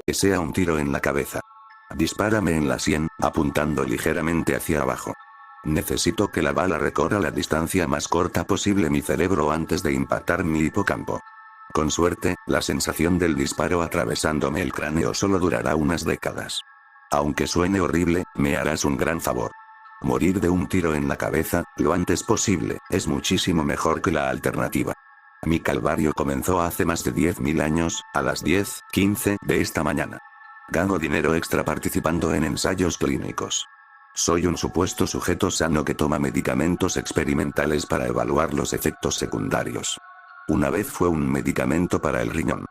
Que sea un tiro en la cabeza. Dispárame en la sien, apuntando ligeramente hacia abajo. Necesito que la bala recorra la distancia más corta posible mi cerebro antes de impactar mi hipocampo. Con suerte, la sensación del disparo atravesándome el cráneo solo durará unas décadas. Aunque suene horrible, me harás un gran favor. Morir de un tiro en la cabeza, lo antes posible, es muchísimo mejor que la alternativa. Mi calvario comenzó hace más de 10.000 años, a las 10:15 de esta mañana. Gano dinero extra participando en ensayos clínicos. Soy un supuesto sujeto sano que toma medicamentos experimentales para evaluar los efectos secundarios. Una vez fue un medicamento para el riñón.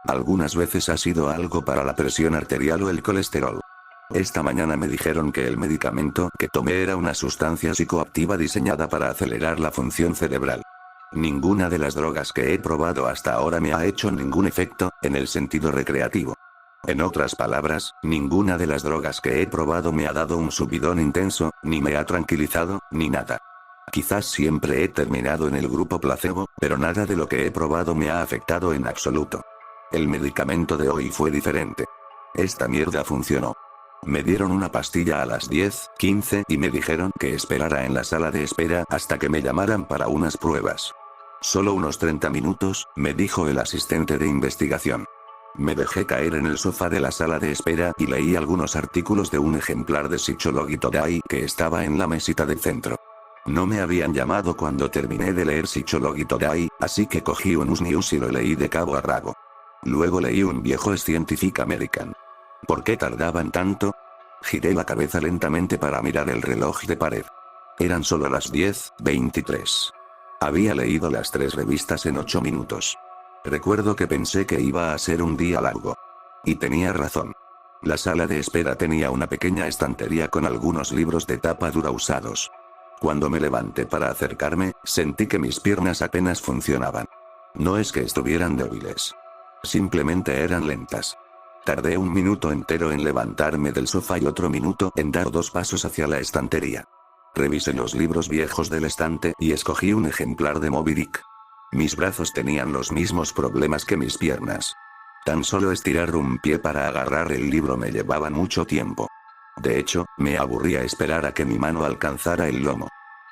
Algunas veces ha sido algo para la presión arterial o el colesterol. Esta mañana me dijeron que el medicamento que tomé era una sustancia psicoactiva diseñada para acelerar la función cerebral. Ninguna de las drogas que he probado hasta ahora me ha hecho ningún efecto, en el sentido recreativo. En otras palabras, ninguna de las drogas que he probado me ha dado un subidón intenso, ni me ha tranquilizado, ni nada. Quizás siempre he terminado en el grupo placebo, pero nada de lo que he probado me ha afectado en absoluto. El medicamento de hoy fue diferente. Esta mierda funcionó. Me dieron una pastilla a las 10:15 y me dijeron que esperara en la sala de espera hasta que me llamaran para unas pruebas. Solo unos 30 minutos, me dijo el asistente de investigación. Me dejé caer en el sofá de la sala de espera y leí algunos artículos de un ejemplar de Psychology Today que estaba en la mesita del centro. No me habían llamado cuando terminé de leer Psychology Today, así que cogí un US News y lo leí de cabo a rabo. Luego leí un viejo Scientific American. ¿Por qué tardaban tanto? Giré la cabeza lentamente para mirar el reloj de pared. Eran solo las 10:23. Había leído las 3 revistas en 8 minutos. Recuerdo que pensé que iba a ser un día largo. Y tenía razón. La sala de espera tenía una pequeña estantería con algunos libros de tapa dura usados. Cuando me levanté para acercarme, sentí que mis piernas apenas funcionaban. No es que estuvieran débiles. Simplemente eran lentas. Tardé un minuto entero en levantarme del sofá y otro minuto en dar 2 pasos hacia la estantería. Revisé los libros viejos del estante y escogí un ejemplar de Moby Dick. Mis brazos tenían los mismos problemas que mis piernas. Tan solo estirar un pie para agarrar el libro me llevaba mucho tiempo. De hecho, me aburría esperar a que mi mano alcanzara el lomo.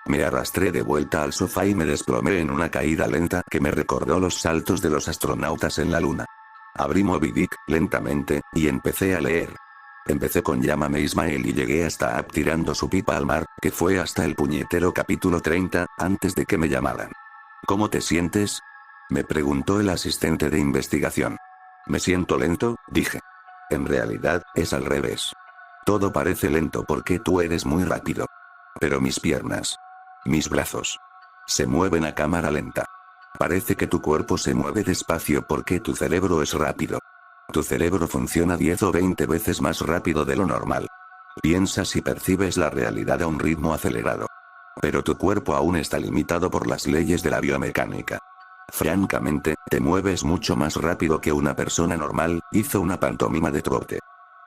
Me arrastré de vuelta al sofá y me desplomé en una caída lenta que me recordó los saltos de los astronautas en la luna. Abrí Moby Dick, lentamente, y empecé a leer. Empecé con Llámame Ismael y llegué hasta App tirando su pipa al mar, que fue hasta el puñetero capítulo 30, antes de que me llamaran. ¿Cómo te sientes?, me preguntó el asistente de investigación. Me siento lento, dije. En realidad, es al revés. Todo parece lento porque tú eres muy rápido. Pero mis piernas, mis brazos, se mueven a cámara lenta. Parece que tu cuerpo se mueve despacio porque tu cerebro es rápido. Tu cerebro funciona 10 o 20 veces más rápido de lo normal. Piensas y percibes la realidad a un ritmo acelerado. Pero tu cuerpo aún está limitado por las leyes de la biomecánica. Francamente, te mueves mucho más rápido que una persona normal, hizo una pantomima de trote.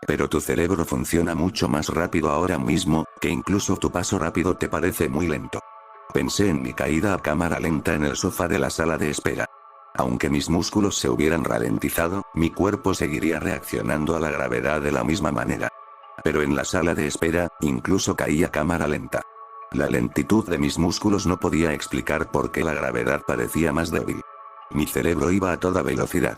Pero tu cerebro funciona mucho más rápido ahora mismo, que incluso tu paso rápido te parece muy lento. Pensé en mi caída a cámara lenta en el sofá de la sala de espera. Aunque mis músculos se hubieran ralentizado, mi cuerpo seguiría reaccionando a la gravedad de la misma manera. Pero en la sala de espera, incluso caí a cámara lenta. La lentitud de mis músculos no podía explicar por qué la gravedad parecía más débil. Mi cerebro iba a toda velocidad.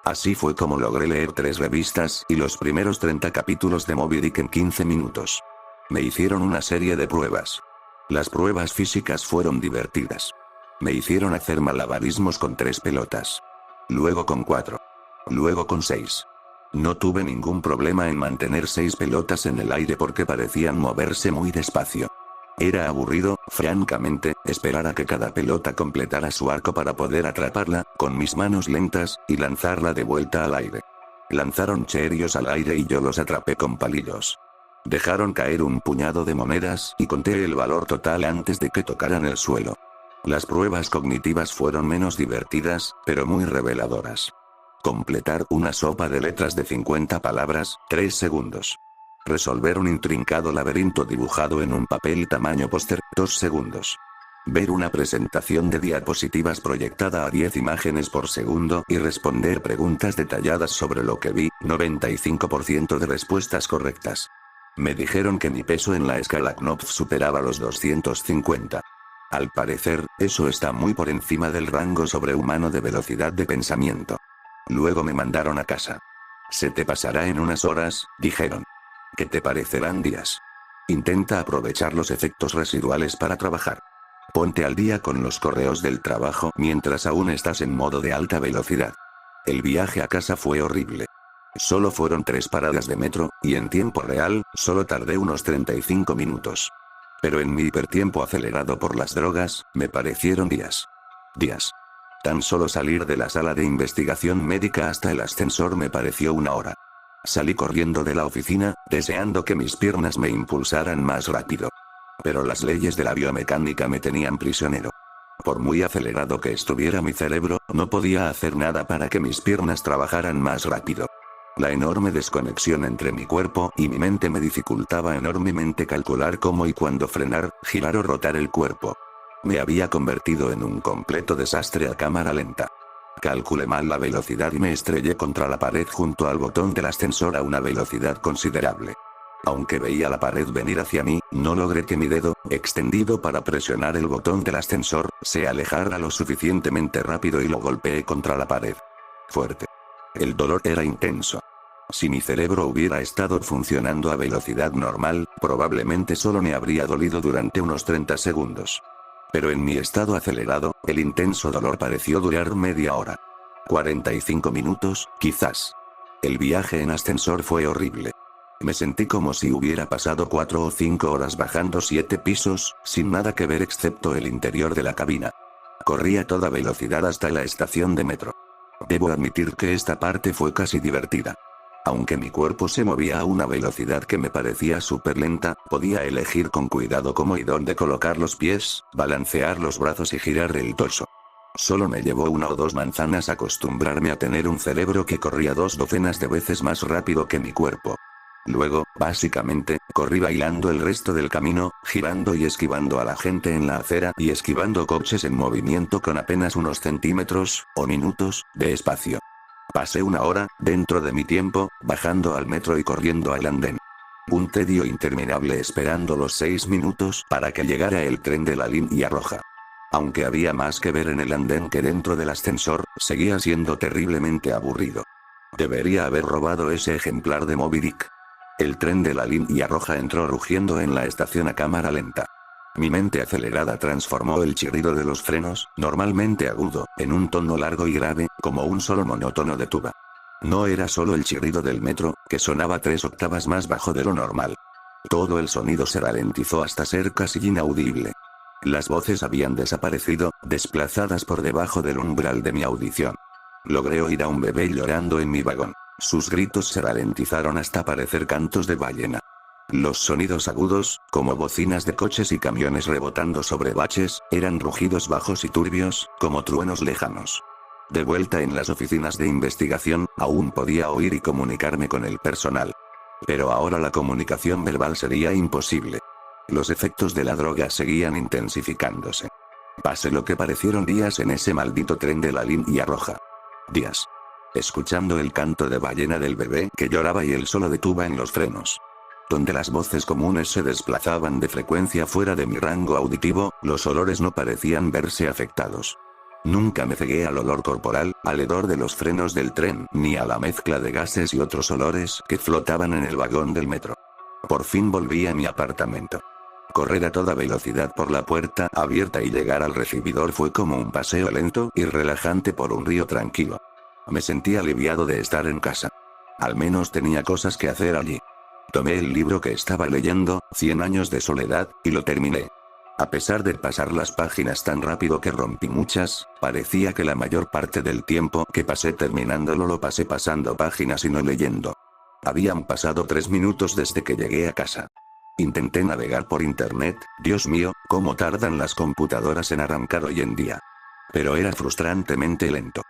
Así fue como logré leer 3 revistas y los primeros 30 capítulos de Moby Dick en 15 minutos. Me hicieron una serie de pruebas. Las pruebas físicas fueron divertidas. Me hicieron hacer malabarismos con 3 pelotas. Luego con 4. Luego con 6. No tuve ningún problema en mantener 6 pelotas en el aire porque parecían moverse muy despacio. Era aburrido, francamente, esperar a que cada pelota completara su arco para poder atraparla, con mis manos lentas, y lanzarla de vuelta al aire. Lanzaron Cheerios al aire y yo los atrapé con palillos. Dejaron caer un puñado de monedas y conté el valor total antes de que tocaran el suelo. Las pruebas cognitivas fueron menos divertidas, pero muy reveladoras. Completar una sopa de letras de 50 palabras, 3 segundos. Resolver un intrincado laberinto dibujado en un papel tamaño póster, 2 segundos. Ver una presentación de diapositivas proyectada a 10 imágenes por segundo y responder preguntas detalladas sobre lo que vi, 95% de respuestas correctas. Me dijeron que mi peso en la escala Knopf superaba los 250. Al parecer, eso está muy por encima del rango sobrehumano de velocidad de pensamiento. Luego me mandaron a casa. Se te pasará en unas horas, dijeron. ¿Qué te parecerán días? Intenta aprovechar los efectos residuales para trabajar. Ponte al día con los correos del trabajo mientras aún estás en modo de alta velocidad. El viaje a casa fue horrible. Solo fueron 3 paradas de metro, y en tiempo real, solo tardé unos 35 minutos. Pero en mi hipertiempo acelerado por las drogas, me parecieron días. Días. Tan solo salir de la sala de investigación médica hasta el ascensor me pareció una hora. Salí corriendo de la oficina, deseando que mis piernas me impulsaran más rápido. Pero las leyes de la biomecánica me tenían prisionero. Por muy acelerado que estuviera mi cerebro, no podía hacer nada para que mis piernas trabajaran más rápido. La enorme desconexión entre mi cuerpo y mi mente me dificultaba enormemente calcular cómo y cuándo frenar, girar o rotar el cuerpo. Me había convertido en un completo desastre a cámara lenta. Calculé mal la velocidad y me estrellé contra la pared junto al botón del ascensor a una velocidad considerable. Aunque veía la pared venir hacia mí, no logré que mi dedo, extendido para presionar el botón del ascensor, se alejara lo suficientemente rápido y lo golpeé contra la pared. Fuerte. El dolor era intenso. Si mi cerebro hubiera estado funcionando a velocidad normal, probablemente solo me habría dolido durante unos 30 segundos. Pero en mi estado acelerado, el intenso dolor pareció durar media hora. 45 minutos, quizás. El viaje en ascensor fue horrible. Me sentí como si hubiera pasado 4 o 5 horas bajando 7 pisos, sin nada que ver excepto el interior de la cabina. Corrí a toda velocidad hasta la estación de metro. Debo admitir que esta parte fue casi divertida. Aunque mi cuerpo se movía a una velocidad que me parecía súper lenta, podía elegir con cuidado cómo y dónde colocar los pies, balancear los brazos y girar el torso. Solo me llevó 1 o 2 manzanas acostumbrarme a tener un cerebro que corría 2 docenas de veces más rápido que mi cuerpo. Luego, básicamente, corrí bailando el resto del camino, girando y esquivando a la gente en la acera y esquivando coches en movimiento con apenas unos centímetros, o minutos, de espacio. Pasé 1 hora, dentro de mi tiempo, bajando al metro y corriendo al andén. Un tedio interminable esperando los 6 minutos para que llegara el tren de la línea roja. Aunque había más que ver en el andén que dentro del ascensor, seguía siendo terriblemente aburrido. Debería haber robado ese ejemplar de Moby Dick. El tren de la línea roja entró rugiendo en la estación a cámara lenta. Mi mente acelerada transformó el chirrido de los frenos, normalmente agudo, en un tono largo y grave, como un solo monótono de tuba. No era solo el chirrido del metro, que sonaba 3 octavas más bajo de lo normal. Todo el sonido se ralentizó hasta ser casi inaudible. Las voces habían desaparecido, desplazadas por debajo del umbral de mi audición. Logré oír a un bebé llorando en mi vagón. Sus gritos se ralentizaron hasta parecer cantos de ballena. Los sonidos agudos, como bocinas de coches y camiones rebotando sobre baches, eran rugidos bajos y turbios, como truenos lejanos. De vuelta en las oficinas de investigación, aún podía oír y comunicarme con el personal. Pero ahora la comunicación verbal sería imposible. Los efectos de la droga seguían intensificándose. Pasé lo que parecieron días en ese maldito tren de la línea roja. Días. Escuchando el canto de ballena del bebé que lloraba y el solo de tuba en los frenos. Donde las voces comunes se desplazaban de frecuencia fuera de mi rango auditivo, los olores no parecían verse afectados. Nunca me cegué al olor corporal, al hedor de los frenos del tren, ni a la mezcla de gases y otros olores que flotaban en el vagón del metro. Por fin volví a mi apartamento. Correr a toda velocidad por la puerta abierta y llegar al recibidor fue como un paseo lento y relajante por un río tranquilo. Me sentí aliviado de estar en casa. Al menos tenía cosas que hacer allí. Tomé el libro que estaba leyendo, 100 años de soledad, y lo terminé. A pesar de pasar las páginas tan rápido que rompí muchas, parecía que la mayor parte del tiempo que pasé terminándolo lo pasé pasando páginas y no leyendo. Habían pasado 3 minutos desde que llegué a casa. Intenté navegar por internet, Dios mío, cómo tardan las computadoras en arrancar hoy en día. Pero era frustrantemente lento.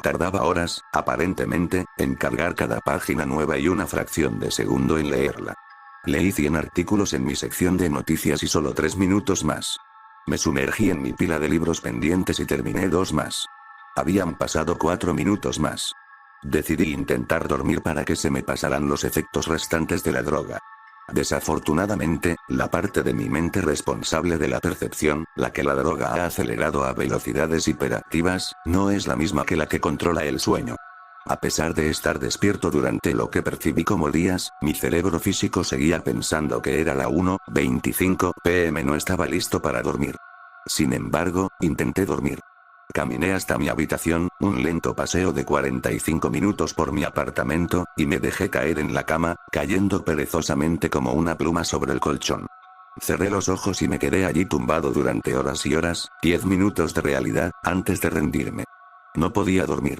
Tardaba horas, aparentemente, en cargar cada página nueva y una fracción de segundo en leerla. Leí 100 artículos en mi sección de noticias y solo 3 minutos más. Me sumergí en mi pila de libros pendientes y terminé 2 más. Habían pasado 4 minutos más. Decidí intentar dormir para que se me pasaran los efectos restantes de la droga. Desafortunadamente, la parte de mi mente responsable de la percepción, la que la droga ha acelerado a velocidades hiperactivas, no es la misma que la que controla el sueño. A pesar de estar despierto durante lo que percibí como días, mi cerebro físico seguía pensando que era la 1:25 p.m. No estaba listo para dormir. Sin embargo, intenté dormir. Caminé hasta mi habitación, un lento paseo de 45 minutos por mi apartamento, y me dejé caer en la cama, cayendo perezosamente como una pluma sobre el colchón. Cerré los ojos y me quedé allí tumbado durante horas y horas, 10 minutos de realidad, antes de rendirme. No podía dormir.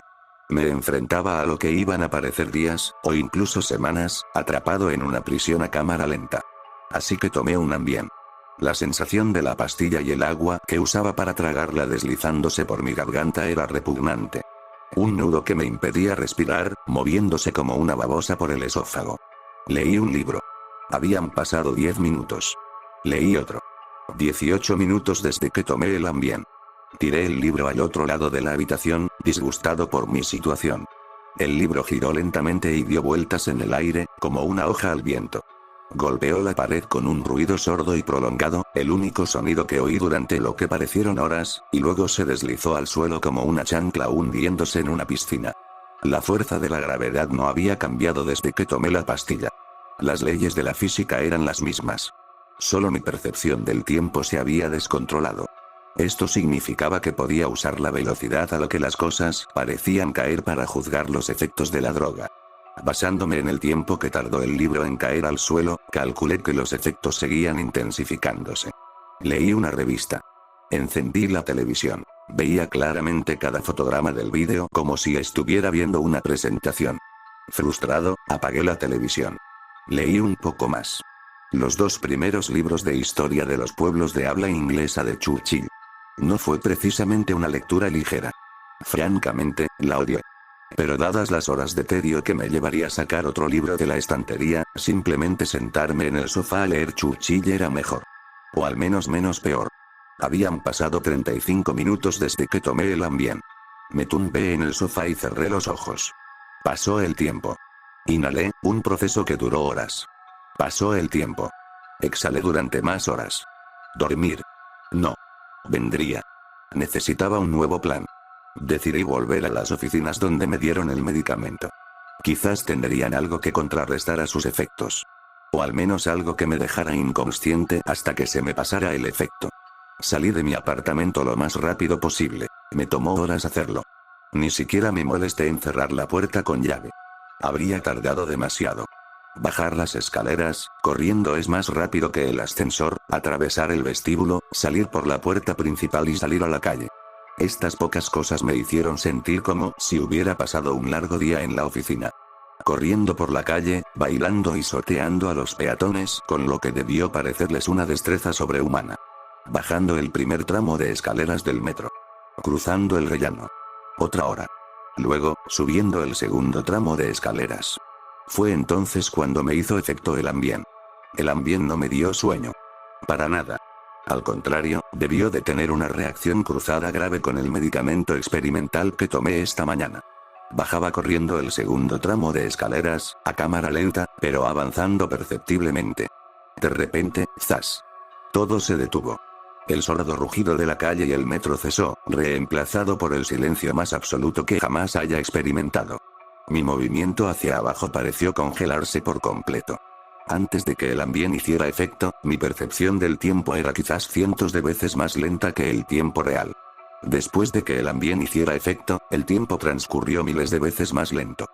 Me enfrentaba a lo que iban a parecer días, o incluso semanas, atrapado en una prisión a cámara lenta. Así que tomé un Ambien. La sensación de la pastilla y el agua que usaba para tragarla deslizándose por mi garganta era repugnante. Un nudo que me impedía respirar, moviéndose como una babosa por el esófago. Leí un libro. Habían pasado 10 minutos. Leí otro. 18 minutos desde que tomé el Ambien. Tiré el libro al otro lado de la habitación, disgustado por mi situación. El libro giró lentamente y dio vueltas en el aire, como una hoja al viento. Golpeó la pared con un ruido sordo y prolongado, el único sonido que oí durante lo que parecieron horas, y luego se deslizó al suelo como una chancla hundiéndose en una piscina. La fuerza de la gravedad no había cambiado desde que tomé la pastilla. Las leyes de la física eran las mismas. Solo mi percepción del tiempo se había descontrolado. Esto significaba que podía usar la velocidad a la que las cosas parecían caer para juzgar los efectos de la droga. Basándome en el tiempo que tardó el libro en caer al suelo, calculé que los efectos seguían intensificándose. Leí una revista. Encendí la televisión. Veía claramente cada fotograma del vídeo como si estuviera viendo una presentación. Frustrado, apagué la televisión. Leí un poco más. Los 2 primeros libros de historia de los pueblos de habla inglesa de Churchill. No fue precisamente una lectura ligera. Francamente, la odié. Pero dadas las horas de tedio que me llevaría a sacar otro libro de la estantería, simplemente sentarme en el sofá a leer Churchill era mejor. O al menos menos peor. Habían pasado 35 minutos desde que tomé el Ambien. Me tumbé en el sofá y cerré los ojos. Pasó el tiempo. Inhalé, un proceso que duró horas. Pasó el tiempo. Exhalé durante más horas. Dormir. No. Vendría. Necesitaba un nuevo plan. Decidí volver a las oficinas donde me dieron el medicamento. Quizás tendrían algo que contrarrestar a sus efectos. O al menos algo que me dejara inconsciente hasta que se me pasara el efecto. Salí de mi apartamento lo más rápido posible. Me tomó horas hacerlo. Ni siquiera me molesté en cerrar la puerta con llave. Habría tardado demasiado. Bajar las escaleras, corriendo es más rápido que el ascensor, atravesar el vestíbulo, salir por la puerta principal y salir a la calle. Estas pocas cosas me hicieron sentir como si hubiera pasado un largo día en la oficina. Corriendo por la calle, bailando y sorteando a los peatones con lo que debió parecerles una destreza sobrehumana. Bajando el primer tramo de escaleras del metro. Cruzando el rellano. Otra hora. Luego, subiendo el segundo tramo de escaleras. Fue entonces cuando me hizo efecto el Ambien. El Ambien no me dio sueño. Para nada. Al contrario, debió de tener una reacción cruzada grave con el medicamento experimental que tomé esta mañana. Bajaba corriendo el segundo tramo de escaleras, a cámara lenta, pero avanzando perceptiblemente. De repente, ¡zas! Todo se detuvo. El sordo rugido de la calle y el metro cesó, reemplazado por el silencio más absoluto que jamás haya experimentado. Mi movimiento hacia abajo pareció congelarse por completo. Antes de que el Ambien hiciera efecto, mi percepción del tiempo era quizás cientos de veces más lenta que el tiempo real. Después de que el Ambien hiciera efecto, el tiempo transcurrió miles de veces más lento.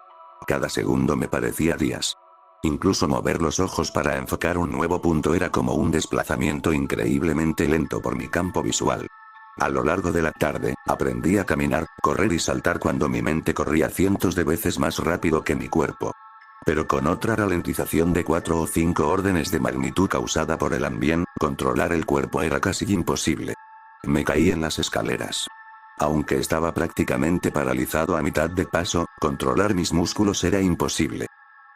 Cada segundo me parecía días. Incluso mover los ojos para enfocar un nuevo punto era como un desplazamiento increíblemente lento por mi campo visual. A lo largo de la tarde, aprendí a caminar, correr y saltar cuando mi mente corría cientos de veces más rápido que mi cuerpo. Pero con otra ralentización de 4 o 5 órdenes de magnitud causada por el Ambien, controlar el cuerpo era casi imposible. Me caí en las escaleras. Aunque estaba prácticamente paralizado a mitad de paso, controlar mis músculos era imposible.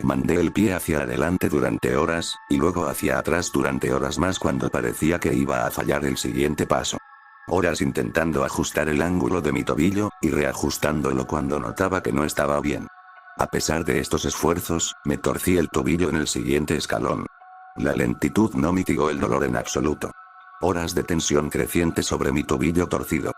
Mandé el pie hacia adelante durante horas, y luego hacia atrás durante horas más cuando parecía que iba a fallar el siguiente paso. Horas intentando ajustar el ángulo de mi tobillo, y reajustándolo cuando notaba que no estaba bien. A pesar de estos esfuerzos, me torcí el tobillo en el siguiente escalón. La lentitud no mitigó el dolor en absoluto. Horas de tensión creciente sobre mi tobillo torcido.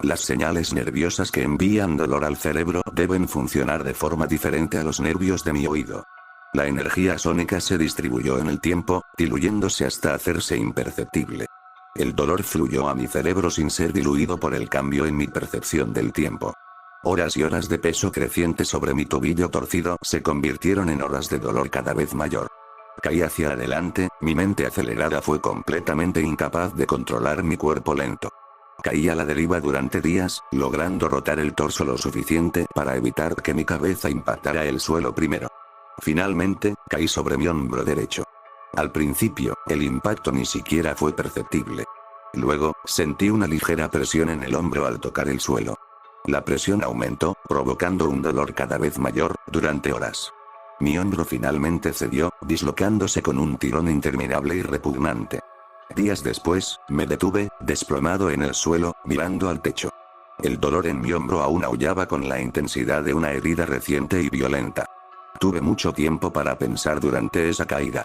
Las señales nerviosas que envían dolor al cerebro deben funcionar de forma diferente a los nervios de mi oído. La energía sónica se distribuyó en el tiempo, diluyéndose hasta hacerse imperceptible. El dolor fluyó a mi cerebro sin ser diluido por el cambio en mi percepción del tiempo. Horas y horas de peso creciente sobre mi tobillo torcido se convirtieron en horas de dolor cada vez mayor. Caí hacia adelante, mi mente acelerada fue completamente incapaz de controlar mi cuerpo lento. Caí a la deriva durante días, logrando rotar el torso lo suficiente para evitar que mi cabeza impactara el suelo primero. Finalmente, caí sobre mi hombro derecho. Al principio, el impacto ni siquiera fue perceptible. Luego, sentí una ligera presión en el hombro al tocar el suelo. La presión aumentó, provocando un dolor cada vez mayor, durante horas. Mi hombro finalmente cedió, dislocándose con un tirón interminable y repugnante. Días después, me detuve, desplomado en el suelo, mirando al techo. El dolor en mi hombro aún aullaba con la intensidad de una herida reciente y violenta. Tuve mucho tiempo para pensar durante esa caída.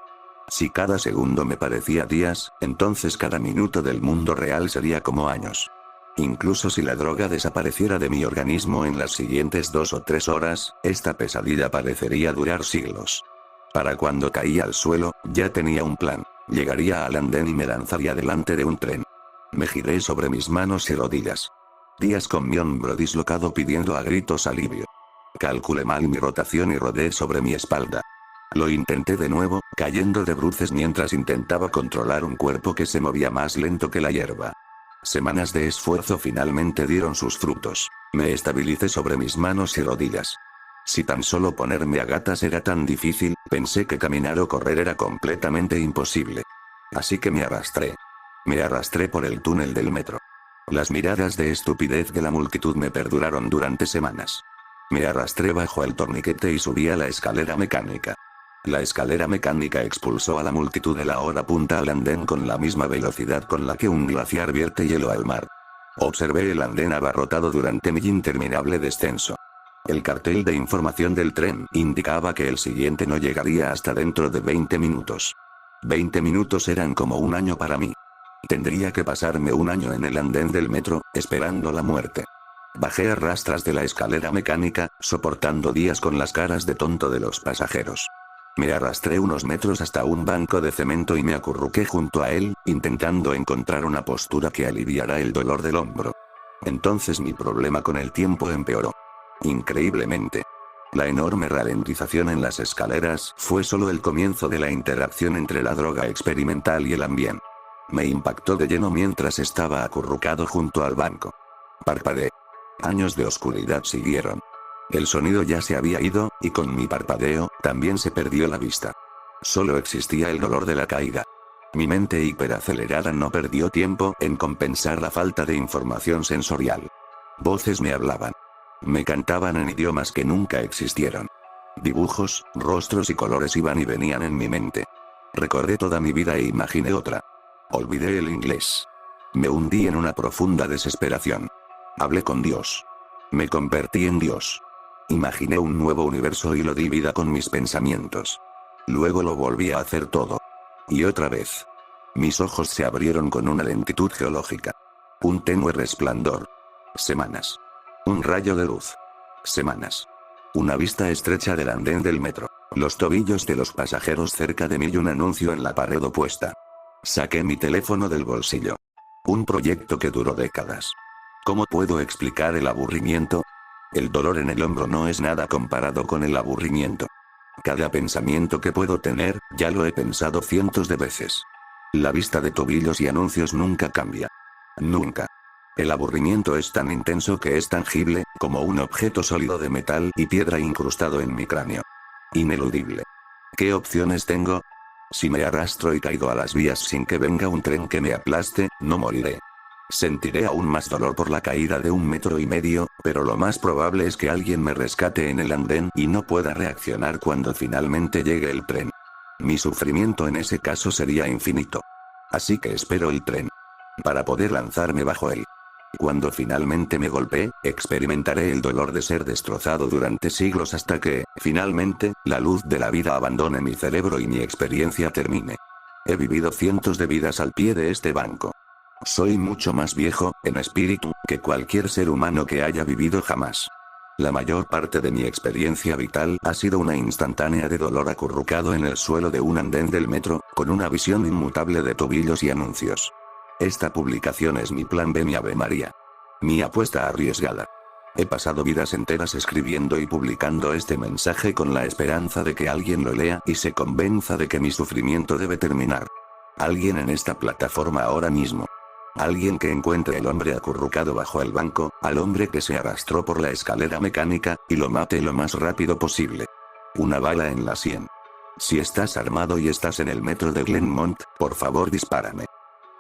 Si cada segundo me parecía días, entonces cada minuto del mundo real sería como años. Incluso si la droga desapareciera de mi organismo en las siguientes 2 o 3 horas, esta pesadilla parecería durar siglos. Para cuando caía al suelo, ya tenía un plan. Llegaría al andén y me lanzaría delante de un tren. Me giré sobre mis manos y rodillas. Días con mi hombro dislocado pidiendo a gritos alivio. Calculé mal mi rotación y rodé sobre mi espalda. Lo intenté de nuevo, cayendo de bruces mientras intentaba controlar un cuerpo que se movía más lento que la hierba. Semanas de esfuerzo finalmente dieron sus frutos. Me estabilicé sobre mis manos y rodillas. Si tan solo ponerme a gatas era tan difícil, pensé que caminar o correr era completamente imposible. Así que me arrastré. Me arrastré por el túnel del metro. Las miradas de estupidez de la multitud me perduraron durante semanas. Me arrastré bajo el torniquete y subí a la escalera mecánica. La escalera mecánica expulsó a la multitud de la hora punta al andén con la misma velocidad con la que un glaciar vierte hielo al mar. Observé el andén abarrotado durante mi interminable descenso. El cartel de información del tren indicaba que el siguiente no llegaría hasta dentro de 20 minutos. 20 minutos eran como un año para mí. Tendría que pasarme un año en el andén del metro, esperando la muerte. Bajé a rastras de la escalera mecánica, soportando días con las caras de tonto de los pasajeros. Me arrastré unos metros hasta un banco de cemento y me acurruqué junto a él, intentando encontrar una postura que aliviara el dolor del hombro. Entonces mi problema con el tiempo empeoró. Increíblemente. La enorme ralentización en las escaleras fue solo el comienzo de la interacción entre la droga experimental y el ambiente. Me impactó de lleno mientras estaba acurrucado junto al banco. Parpadeé. Años de oscuridad siguieron. El sonido ya se había ido, y con mi parpadeo, también se perdió la vista. Solo existía el dolor de la caída. Mi mente hiperacelerada no perdió tiempo en compensar la falta de información sensorial. Voces me hablaban. Me cantaban en idiomas que nunca existieron. Dibujos, rostros y colores iban y venían en mi mente. Recordé toda mi vida e imaginé otra. Olvidé el inglés. Me hundí en una profunda desesperación. Hablé con Dios. Me convertí en Dios. Imaginé un nuevo universo y lo di vida con mis pensamientos. Luego lo volví a hacer todo. Y otra vez. Mis ojos se abrieron con una lentitud geológica. Un tenue resplandor. Semanas. Un rayo de luz. Semanas. Una vista estrecha del andén del metro. Los tobillos de los pasajeros cerca de mí y un anuncio en la pared opuesta. Saqué mi teléfono del bolsillo. Un proyecto que duró décadas. ¿Cómo puedo explicar el aburrimiento? El dolor en el hombro no es nada comparado con el aburrimiento. Cada pensamiento que puedo tener, ya lo he pensado cientos de veces. La vista de tobillos y anuncios nunca cambia. Nunca. El aburrimiento es tan intenso que es tangible, como un objeto sólido de metal y piedra incrustado en mi cráneo. Ineludible. ¿Qué opciones tengo? Si me arrastro y caigo a las vías sin que venga un tren que me aplaste, no moriré. Sentiré aún más dolor por la caída de 1,5 metros, pero lo más probable es que alguien me rescate en el andén y no pueda reaccionar cuando finalmente llegue el tren. Mi sufrimiento en ese caso sería infinito. Así que espero el tren para poder lanzarme bajo él. Cuando finalmente me golpee, experimentaré el dolor de ser destrozado durante siglos hasta que, finalmente, la luz de la vida abandone mi cerebro y mi experiencia termine. He vivido cientos de vidas al pie de este banco. Soy mucho más viejo, en espíritu, que cualquier ser humano que haya vivido jamás. La mayor parte de mi experiencia vital ha sido una instantánea de dolor acurrucado en el suelo de un andén del metro, con una visión inmutable de tobillos y anuncios. Esta publicación es mi plan B, mi Ave María. Mi apuesta arriesgada. He pasado vidas enteras escribiendo y publicando este mensaje con la esperanza de que alguien lo lea y se convenza de que mi sufrimiento debe terminar. Alguien en esta plataforma ahora mismo. Alguien que encuentre al hombre acurrucado bajo el banco, al hombre que se arrastró por la escalera mecánica, y lo mate lo más rápido posible. Una bala en la sien. Si estás armado y estás en el metro de Glenmont, por favor dispárame.